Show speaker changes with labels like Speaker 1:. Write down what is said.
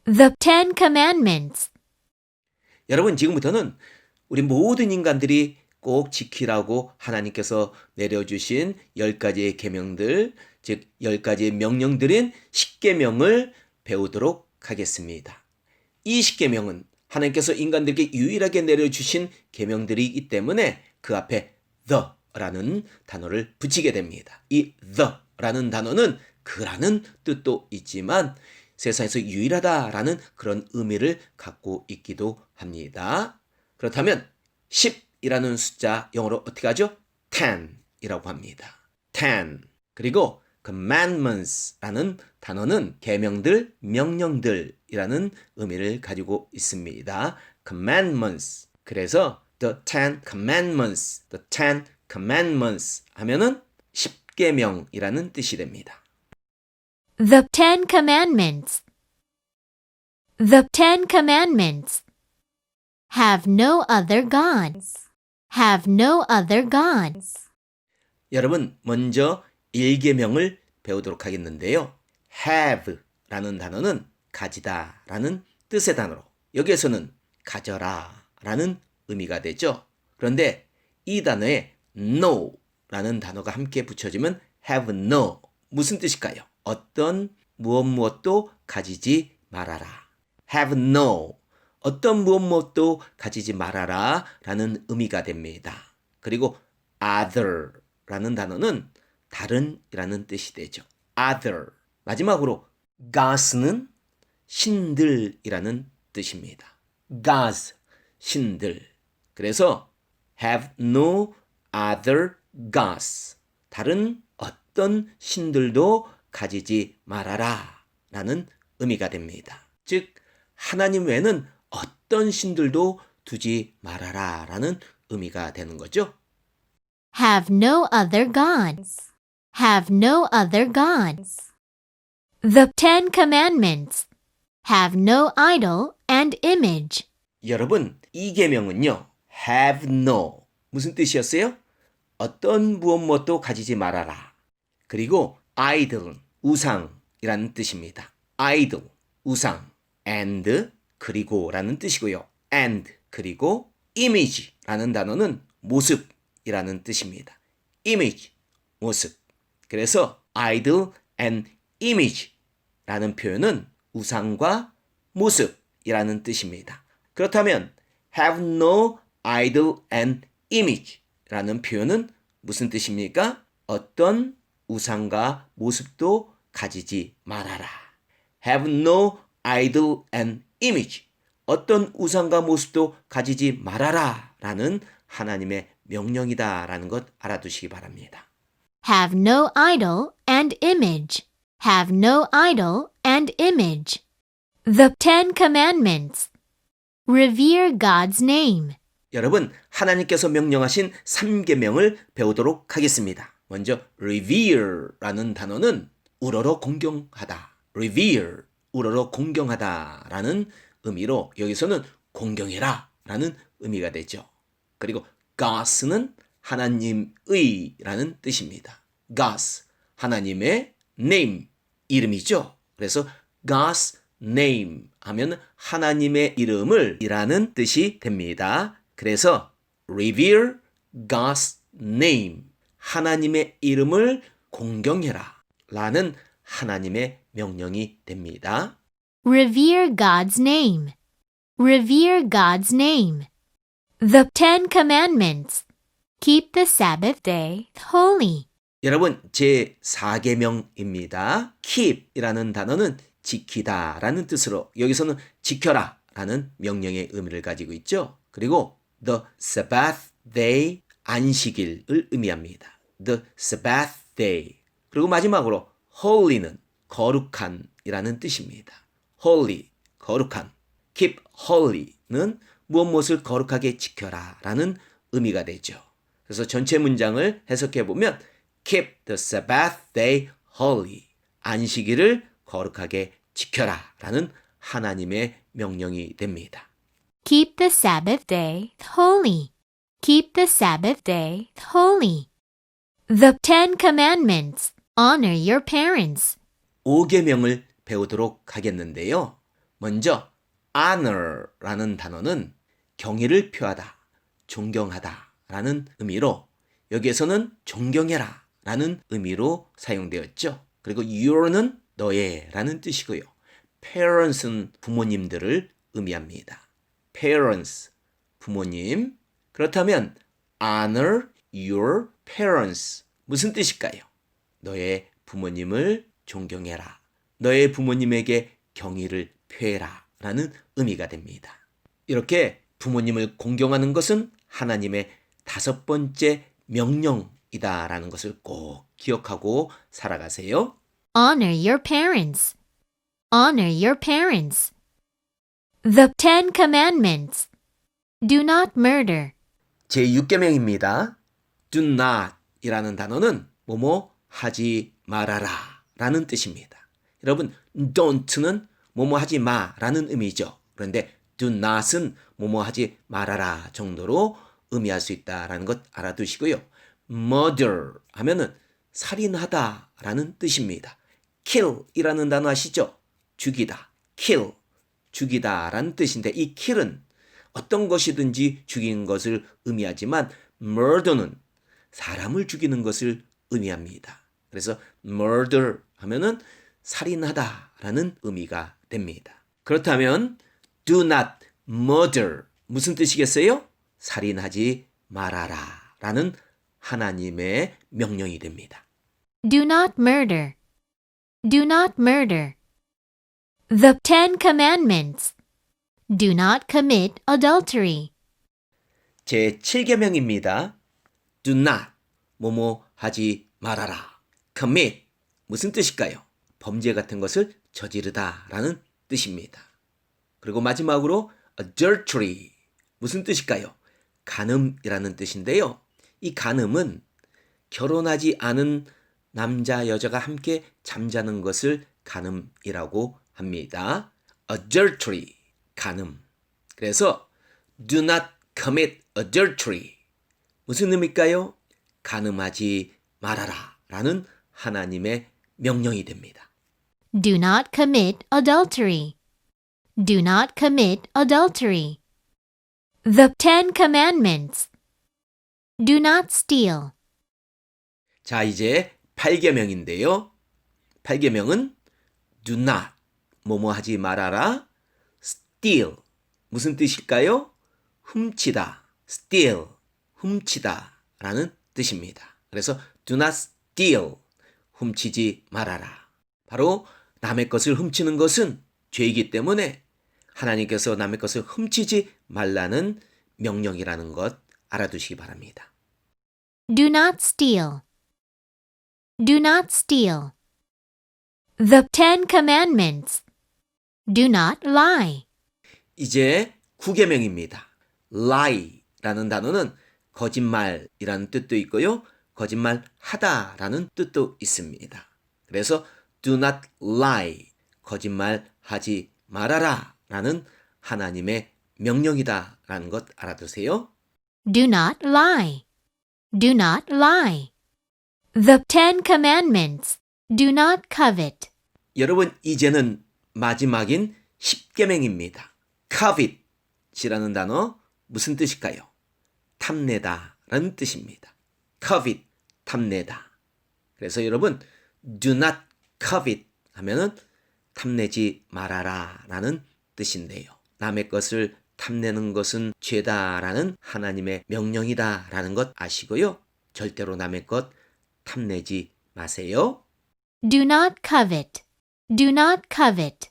Speaker 1: The Ten Commandments.
Speaker 2: 여러분, 지금부터는 우리 모든 인간들이 꼭 지키라고 하나님께서 내려주신 10가지의 계명들, 즉 10가지의 명령들인 10계명을 배우도록 하겠습니다. 이 10계명은 하나님께서 인간들에게 유일하게 내려주신 계명들이기 때문에 그 앞에 the라는 단어를 붙이게 됩니다. 이 the라는 단어는 그라는 뜻도 있지만 세상에서 유일하다라는 그런 의미를 갖고 있기도 합니다. 그렇다면 10이라는 숫자 영어로 어떻게 하죠? 10이라고 합니다. 10. 그리고 commandments라는 단어는 계명들, 명령들이라는 의미를 가지고 있습니다. commandments. 그래서 the 10 commandments, the 10 commandments 하면은 10계명이라는 뜻이 됩니다.
Speaker 1: The Ten Commandments. The Ten Commandments. Have no other gods. Have no other gods.
Speaker 2: 여러분, 먼저 1계명을 배우도록 하겠는데요. have라는 단어는 가지다라는 뜻의 단어로 여기에서는 가져라라는 의미가 되죠. 그런데 이 단어에 no라는 단어가 함께 붙여지면 have no 무슨 뜻일까요? 어떤 무엇도 가지지 말아라. have no 어떤 무엇도 가지지 말아라 라는 의미가 됩니다. 그리고 other라는 단어는 다른이라는 뜻이 되죠. other. 마지막으로 gods는 신들이라는 뜻입니다. gods, 신들. 그래서 have no other gods. 다른 어떤 신들도 가지지 말아라 라는 의미가 됩니다. 즉 하나님 외에는 어떤 신들도 두지 말아라 라는 의미가 되는 거죠.
Speaker 1: Have no other gods. Have no other gods. The Ten Commandments. Have no idol and image.
Speaker 2: 여러분, 이 계명은요. have no 무슨 뜻이었어요? 어떤 무엇도 가지지 말아라. 그리고 idol은 우상이라는 뜻입니다. idol, 우상. and 그리고라는 뜻이고요. and 그리고 image라는 단어는 모습이라는 뜻입니다. image, 모습. 그래서 idol and image라는 표현은 우상과 모습이라는 뜻입니다. 그렇다면 have no idol and image라는 표현은 무슨 뜻입니까? 어떤 우상과 모습도 가지지 말아라. have no idol and image. 어떤 우상과 모습도 가지지 말아라 라는 하나님의 명령이다 라는 것 알아두시기 바랍니다.
Speaker 1: Have no idol and image. Have no idol and image. The Ten Commandments. Revere God's name.
Speaker 2: 여러분, 하나님께서 명령하신 3계명을 배우도록 하겠습니다. 먼저 revere라는 단어는 우러러 공경하다. revere, 우러러 공경하다라는 의미로 여기서는 공경해라 라는 의미가 되죠. 그리고 Gods는 하나님의라는 뜻입니다. Gods, 하나님의 name, 이름이죠. 그래서 God's name 하면 하나님의 이름을 이라는 뜻이 됩니다. 그래서 revere God's name, 하나님의 이름을 공경해라 라는 하나님의 명령이 됩니다.
Speaker 1: Revere God's name. Revere God's name. The Ten Commandments. Keep the Sabbath day holy.
Speaker 2: 여러분, 제 4계명입니다. keep이라는 단어는 지키다 라는 뜻으로 여기서는 지켜라 라는 명령의 의미를 가지고 있죠. 그리고 the Sabbath day, 안식일을 의미합니다. the Sabbath day. 그리고 마지막으로 holy는 거룩한이라는 뜻입니다. holy, 거룩한. keep holy는 무엇을 거룩하게 지켜라 라는 의미가 되죠. 그래서 전체 문장을 해석해 보면 keep the Sabbath day holy. 안식일을 거룩하게 지켜라 라는 하나님의 명령이 됩니다.
Speaker 1: Keep the Sabbath day holy. Keep the Sabbath day holy. The Ten Commandments. Honor your parents.
Speaker 2: 5계명을 배우도록 하겠는데요. 먼저 honor라는 단어는 경의를 표하다, 존경하다 라는 의미로 여기에서는 존경해라 라는 의미로 사용되었죠. 그리고 your는 너의 라는 뜻이고요. parents는 부모님들을 의미합니다. parents, 부모님. 그렇다면 honor your parents 무슨 뜻일까요? 너의 부모님을 존경해라. 너의 부모님에게 경의를 표해라 라는 의미가 됩니다. 이렇게 부모님을 공경하는 것은 하나님의 5번째 명령이다라는 것을 꼭 기억하고 살아가세요.
Speaker 1: Honor your parents. Honor your parents. The Ten Commandments. Do not murder.
Speaker 2: 제6계명입니다. Do not 이라는 단어는 뭐뭐 하지 말아라 라는 뜻입니다. 여러분, don't는 뭐뭐 하지 마라는 의미죠. 그런데 do not은 뭐뭐 하지 말아라 정도로 의미할 수 있다라는 것 알아두시고요. murder 하면은 살인하다 라는 뜻입니다. kill 이라는 단어 아시죠? 죽이다. kill, 죽이다 라는 뜻인데 이 kill은 어떤 것이든지 죽이는 것을 의미하지만 murder는 사람을 죽이는 것을 의미합니다. 그래서 murder 하면은 살인하다 라는 의미가 됩니다. 그렇다면 do not murder 무슨 뜻이겠어요? 살인하지 말아라 라는 하나님의 명령이 됩니다.
Speaker 1: Do not murder. Do not murder. The Ten Commandments. Do not commit adultery.
Speaker 2: 제7계명입니다. Do not 뭐뭐 하지 말아라. commit 무슨 뜻일까요? 범죄 같은 것을 저지르다 라는 뜻입니다. 그리고 마지막으로 adultery 무슨 뜻일까요? 간음이라는 뜻인데요. 이 간음은 결혼하지 않은 남자, 여자가 함께 잠자는 것을 간음이라고 합니다. adultery, 간음. 그래서 do not commit adultery. 무슨 의미일까요? 간음하지 말아라 라는 하나님의 명령이 됩니다.
Speaker 1: Do not commit adultery. Do not commit adultery. The Ten Commandments. Do not steal.
Speaker 2: 자, 이제 8계명인데요. 8계명은 do not, 뭐뭐 하지 말아라. steal, 무슨 뜻일까요? 훔치다. steal, 훔치다 라는 뜻입니다. 그래서 do not steal, 훔치지 말아라. 바로 남의 것을 훔치는 것은 죄이기 때문에 하나님께서 남의 것을 훔치지 말라는 명령이라는 것 알아두시기 바랍니다.
Speaker 1: Do not steal. Do not steal. The Ten Commandments. Do not lie.
Speaker 2: 이제 9계명입니다. lie라는 단어는 거짓말이라는 뜻도 있고요. 거짓말하다라는 뜻도 있습니다. 그래서 do not lie, 거짓말하지 말아라 라는 하나님의 명령이다 라는 것 알아두세요.
Speaker 1: Do not lie. Do not lie. The Ten Commandments. Do not covet.
Speaker 2: 여러분, 이제는 마지막인 10계명입니다. covet이라는 단어 무슨 뜻일까요? 탐내다 라는 뜻입니다. covet, 탐내다. 그래서 여러분, do not covet 하면은 탐내지 말아라 라는 뜻인데요. 남의 것을 탐내는 것은 죄다라는 하나님의 명령이다라는 것 아시고요. 절대로 남의 것 탐내지 마세요.
Speaker 1: Do not covet. Do not covet.